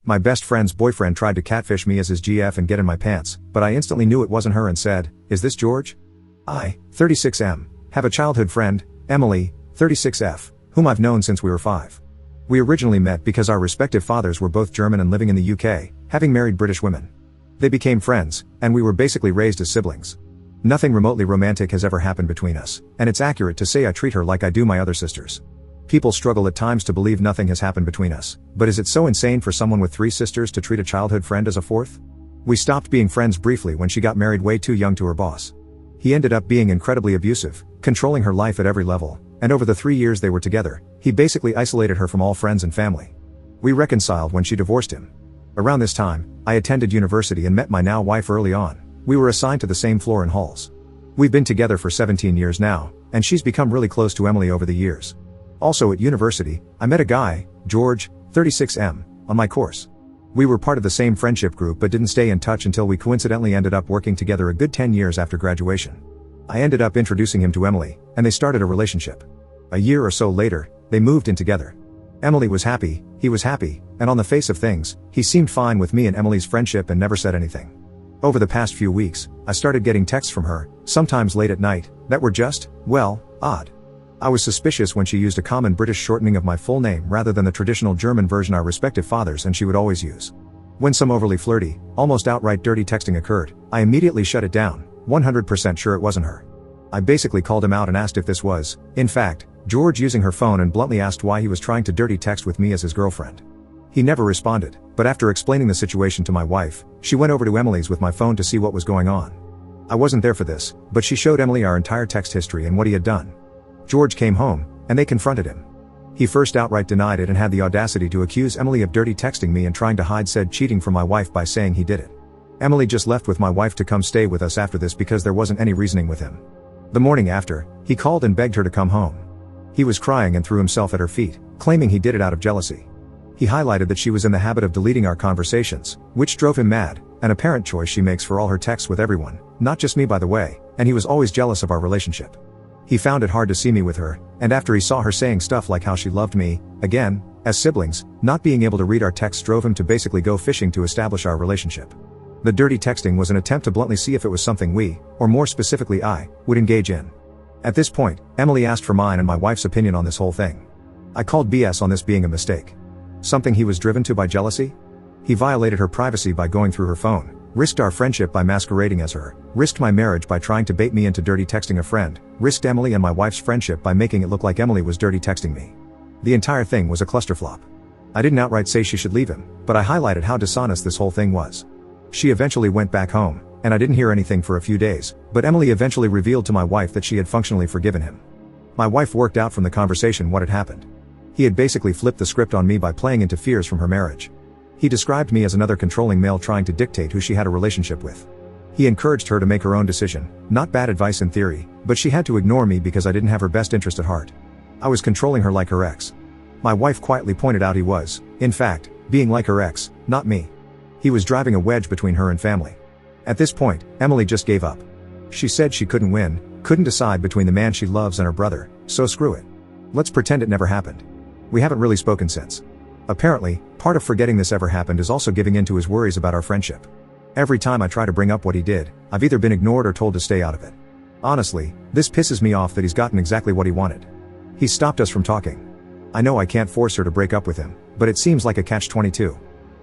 My best friend's boyfriend tried to catfish me as his GF and get in my pants, but I instantly knew it wasn't her and said, "Is this George?" I, 36M, have a childhood friend, Emily, 36F, whom I've known since we were 5. We originally met because our respective fathers were both German and living in the UK, having married British women. They became friends, and we were basically raised as siblings. Nothing remotely romantic has ever happened between us, and it's accurate to say I treat her like I do my other sisters. People struggle at times to believe nothing has happened between us, but is it so insane for someone with 3 sisters to treat a childhood friend as a 4th? We stopped being friends briefly when she got married way too young to her boss. He ended up being incredibly abusive, controlling her life at every level, and over the 3 years they were together, he basically isolated her from all friends and family. We reconciled when she divorced him. Around this time, I attended university and met my now wife early on. We were assigned to the same floor in halls. We've been together for 17 years now, and she's become really close to Emily over the years. Also at university, I met a guy, George, 36M, on my course. We were part of the same friendship group but didn't stay in touch until we coincidentally ended up working together a good 10 years after graduation. I ended up introducing him to Emily, and they started a relationship. A year or so later, they moved in together. Emily was happy, he was happy, and on the face of things, he seemed fine with me and Emily's friendship and never said anything. Over the past few weeks, I started getting texts from her, sometimes late at night, that were just, well, odd. I was suspicious when she used a common British shortening of my full name rather than the traditional German version our respective fathers and she would always use. When some overly flirty, almost outright dirty texting occurred, I immediately shut it down, 100% sure it wasn't her. I basically called him out and asked if this was, in fact, George using her phone and bluntly asked why he was trying to dirty text with me as his girlfriend. He never responded, but after explaining the situation to my wife, she went over to Emily's with my phone to see what was going on. I wasn't there for this, but she showed Emily our entire text history and what he had done. George came home, and they confronted him. He first outright denied it and had the audacity to accuse Emily of dirty texting me and trying to hide said cheating from my wife by saying he did it. Emily just left with my wife to come stay with us after this because there wasn't any reasoning with him. The morning after, he called and begged her to come home. He was crying and threw himself at her feet, claiming he did it out of jealousy. He highlighted that she was in the habit of deleting our conversations, which drove him mad, an apparent choice she makes for all her texts with everyone, not just me by the way, and he was always jealous of our relationship. He found it hard to see me with her, and after he saw her saying stuff like how she loved me, again, as siblings, not being able to read our texts drove him to basically go fishing to establish our relationship. The dirty texting was an attempt to bluntly see if it was something we, or more specifically I, would engage in. At this point, Emily asked for mine and my wife's opinion on this whole thing. I called BS on this being a mistake. Something he was driven to by jealousy? He violated her privacy by going through her phone, risked our friendship by masquerading as her, risked my marriage by trying to bait me into dirty texting a friend, risked Emily and my wife's friendship by making it look like Emily was dirty texting me. The entire thing was a clusterflop. I didn't outright say she should leave him, but I highlighted how dishonest this whole thing was. She eventually went back home, and I didn't hear anything for a few days, but Emily eventually revealed to my wife that she had functionally forgiven him. My wife worked out from the conversation what had happened. He had basically flipped the script on me by playing into fears from her marriage. He described me as another controlling male trying to dictate who she had a relationship with. He encouraged her to make her own decision, not bad advice in theory, but she had to ignore me because I didn't have her best interest at heart. I was controlling her like her ex. My wife quietly pointed out he was, in fact, being like her ex, not me. He was driving a wedge between her and family. At this point, Emily just gave up. She said she couldn't win, couldn't decide between the man she loves and her brother, so screw it. Let's pretend it never happened. We haven't really spoken since. Apparently, part of forgetting this ever happened is also giving in to his worries about our friendship. Every time I try to bring up what he did, I've either been ignored or told to stay out of it. Honestly, this pisses me off that he's gotten exactly what he wanted. He's stopped us from talking. I know I can't force her to break up with him, but it seems like a catch-22.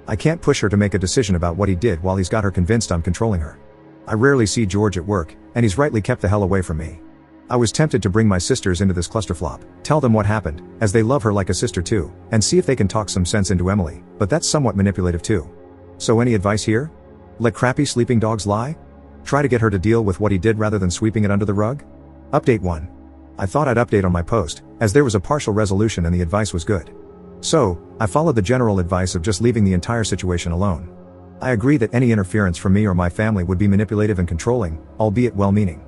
I can't push her to make a decision about what he did while he's got her convinced I'm controlling her. I rarely see George at work, and he's rightly kept the hell away from me. I was tempted to bring my sisters into this clusterflop, tell them what happened, as they love her like a sister too, and see if they can talk some sense into Emily, but that's somewhat manipulative too. So any advice here? Let crappy sleeping dogs lie? Try to get her to deal with what he did rather than sweeping it under the rug? Update 1. I thought I'd update on my post, as there was a partial resolution and the advice was good. So, I followed the general advice of just leaving the entire situation alone. I agree that any interference from me or my family would be manipulative and controlling, albeit well-meaning.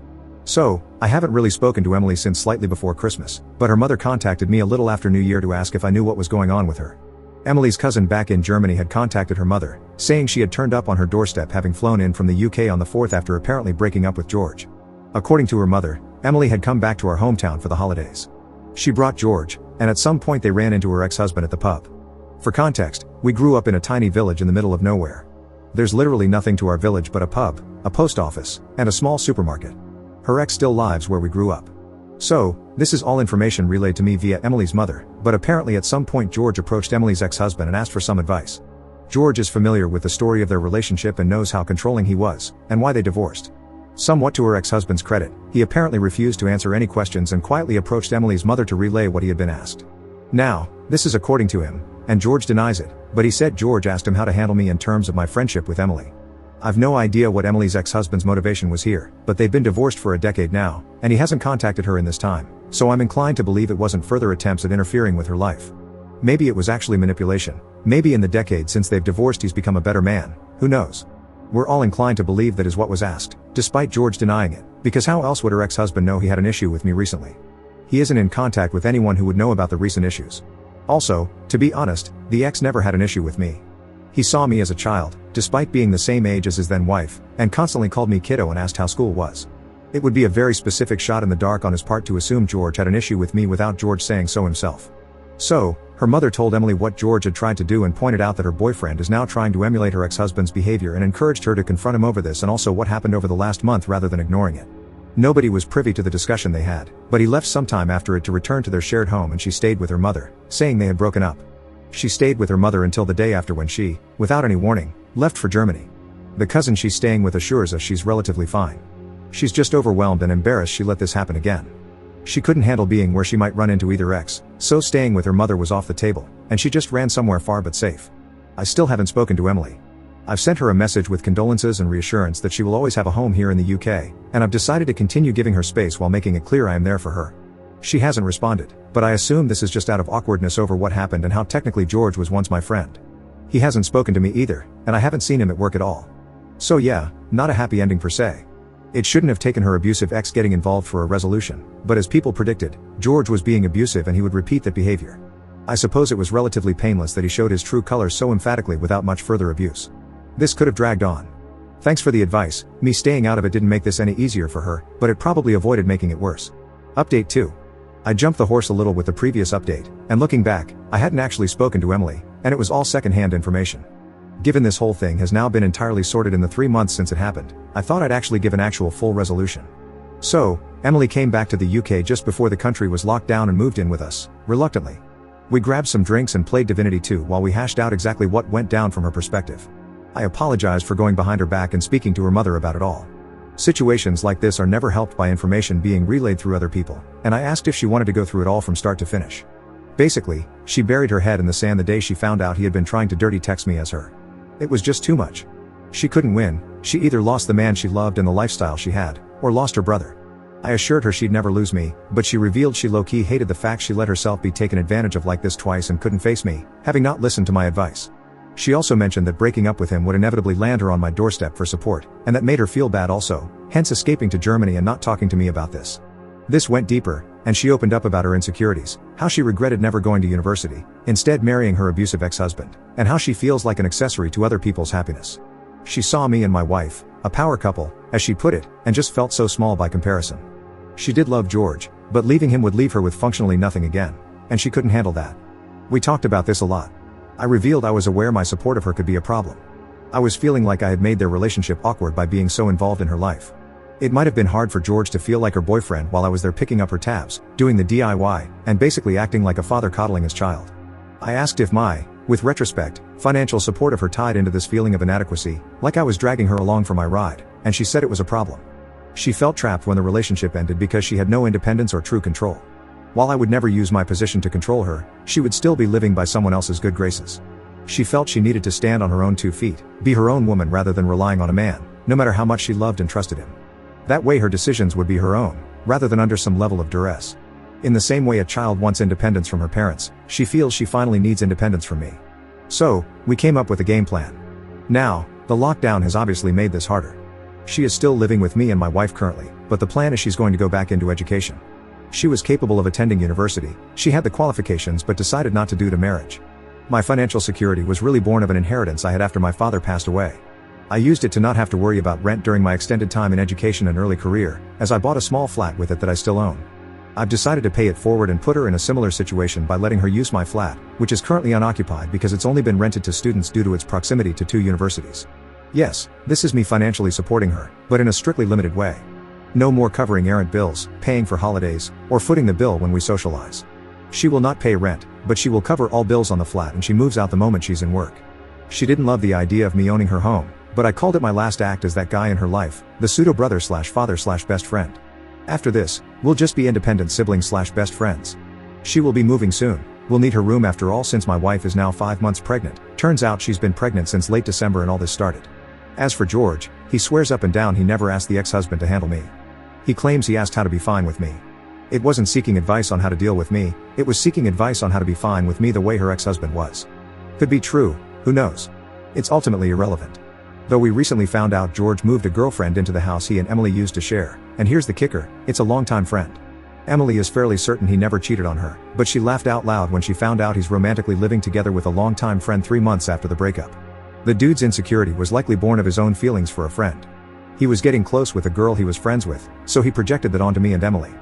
So, I haven't really spoken to Emily since slightly before Christmas, but her mother contacted me a little after New Year to ask if I knew what was going on with her. Emily's cousin back in Germany had contacted her mother, saying she had turned up on her doorstep having flown in from the UK on the 4th after apparently breaking up with George. According to her mother, Emily had come back to our hometown for the holidays. She brought George, and at some point they ran into her ex-husband at the pub. For context, we grew up in a tiny village in the middle of nowhere. There's literally nothing to our village but a pub, a post office, and a small supermarket. Her ex still lives where we grew up. So, this is all information relayed to me via Emily's mother, but apparently at some point George approached Emily's ex-husband and asked for some advice. George is familiar with the story of their relationship and knows how controlling he was, and why they divorced. Somewhat to her ex-husband's credit, he apparently refused to answer any questions and quietly approached Emily's mother to relay what he had been asked. Now, this is according to him, and George denies it, but he said George asked him how to handle me in terms of my friendship with Emily. I've no idea what Emily's ex-husband's motivation was here, but they've been divorced for a decade now, and he hasn't contacted her in this time, so I'm inclined to believe it wasn't further attempts at interfering with her life. Maybe it was actually manipulation. Maybe in the decade since they've divorced he's become a better man, who knows? We're all inclined to believe that is what was asked, despite George denying it, because how else would her ex-husband know he had an issue with me recently? He isn't in contact with anyone who would know about the recent issues. Also, to be honest, the ex never had an issue with me. He saw me as a child, despite being the same age as his then wife, and constantly called me kiddo and asked how school was. It would be a very specific shot in the dark on his part to assume George had an issue with me without George saying so himself. So, her mother told Emily what George had tried to do and pointed out that her boyfriend is now trying to emulate her ex-husband's behavior and encouraged her to confront him over this and also what happened over the last month rather than ignoring it. Nobody was privy to the discussion they had, but he left sometime after it to return to their shared home and she stayed with her mother, saying they had broken up. She stayed with her mother until the day after when she, without any warning, left for Germany. The cousin she's staying with assures us she's relatively fine. She's just overwhelmed and embarrassed she let this happen again. She couldn't handle being where she might run into either ex, so staying with her mother was off the table, and she just ran somewhere far but safe. I still haven't spoken to Emily. I've sent her a message with condolences and reassurance that she will always have a home here in the UK, and I've decided to continue giving her space while making it clear I am there for her. She hasn't responded, but I assume this is just out of awkwardness over what happened and how technically George was once my friend. He hasn't spoken to me either, and I haven't seen him at work at all. So yeah, not a happy ending per se. It shouldn't have taken her abusive ex getting involved for a resolution, but as people predicted, George was being abusive and he would repeat that behavior. I suppose it was relatively painless that he showed his true colors so emphatically without much further abuse. This could have dragged on. Thanks for the advice. Me staying out of it didn't make this any easier for her, but it probably avoided making it worse. Update 2. I jumped the horse a little with the previous update, and looking back, I hadn't actually spoken to Emily, and it was all second-hand information. Given this whole thing has now been entirely sorted in the 3 months since it happened, I thought I'd actually give an actual full resolution. So, Emily came back to the UK just before the country was locked down and moved in with us, reluctantly. We grabbed some drinks and played Divinity 2 while we hashed out exactly what went down from her perspective. I apologized for going behind her back and speaking to her mother about it all. Situations like this are never helped by information being relayed through other people, and I asked if she wanted to go through it all from start to finish. Basically, she buried her head in the sand the day she found out he had been trying to dirty text me as her. It was just too much. She couldn't win. She either lost the man she loved and the lifestyle she had, or lost her brother. I assured her she'd never lose me, but she revealed she low-key hated the fact she let herself be taken advantage of like this twice and couldn't face me, having not listened to my advice. She also mentioned that breaking up with him would inevitably land her on my doorstep for support, and that made her feel bad also, hence escaping to Germany and not talking to me about this. This went deeper, and she opened up about her insecurities, how she regretted never going to university, instead marrying her abusive ex-husband, and how she feels like an accessory to other people's happiness. She saw me and my wife, a power couple, as she put it, and just felt so small by comparison. She did love George, but leaving him would leave her with functionally nothing again, and she couldn't handle that. We talked about this a lot. I revealed I was aware my support of her could be a problem. I was feeling like I had made their relationship awkward by being so involved in her life. It might have been hard for George to feel like her boyfriend while I was there picking up her tabs, doing the DIY, and basically acting like a father coddling his child. I asked if my, with retrospect, financial support of her tied into this feeling of inadequacy, like I was dragging her along for my ride, and she said it was a problem. She felt trapped when the relationship ended because she had no independence or true control. While I would never use my position to control her, she would still be living by someone else's good graces. She felt she needed to stand on her own 2 feet, be her own woman rather than relying on a man, no matter how much she loved and trusted him. That way her decisions would be her own, rather than under some level of duress. In the same way a child wants independence from her parents, she feels she finally needs independence from me. So, we came up with a game plan. Now, the lockdown has obviously made this harder. She is still living with me and my wife currently, but the plan is she's going to go back into education. She was capable of attending university, she had the qualifications but decided not to due to marriage. My financial security was really born of an inheritance I had after my father passed away. I used it to not have to worry about rent during my extended time in education and early career, as I bought a small flat with it that I still own. I've decided to pay it forward and put her in a similar situation by letting her use my flat, which is currently unoccupied because it's only been rented to students due to its proximity to 2 universities. Yes, this is me financially supporting her, but in a strictly limited way. No more covering errant bills, paying for holidays, or footing the bill when we socialize. She will not pay rent, but she will cover all bills on the flat and she moves out the moment she's in work. She didn't love the idea of me owning her home, but I called it my last act as that guy in her life, the pseudo-brother/father/best friend. After this, we'll just be independent siblings/best friends. She will be moving soon. We'll need her room after all since my wife is now 5 months pregnant. Turns out she's been pregnant since late December and all this started. As for George, he swears up and down he never asked the ex-husband to handle me. He claims he asked how to be fine with me. It wasn't seeking advice on how to deal with me, it was seeking advice on how to be fine with me the way her ex-husband was. Could be true, who knows? It's ultimately irrelevant. Though we recently found out George moved a girlfriend into the house he and Emily used to share, and here's the kicker, it's a longtime friend. Emily is fairly certain he never cheated on her, but she laughed out loud when she found out he's romantically living together with a longtime friend 3 months after the breakup. The dude's insecurity was likely born of his own feelings for a friend. He was getting close with a girl he was friends with, so he projected that onto me and Emily.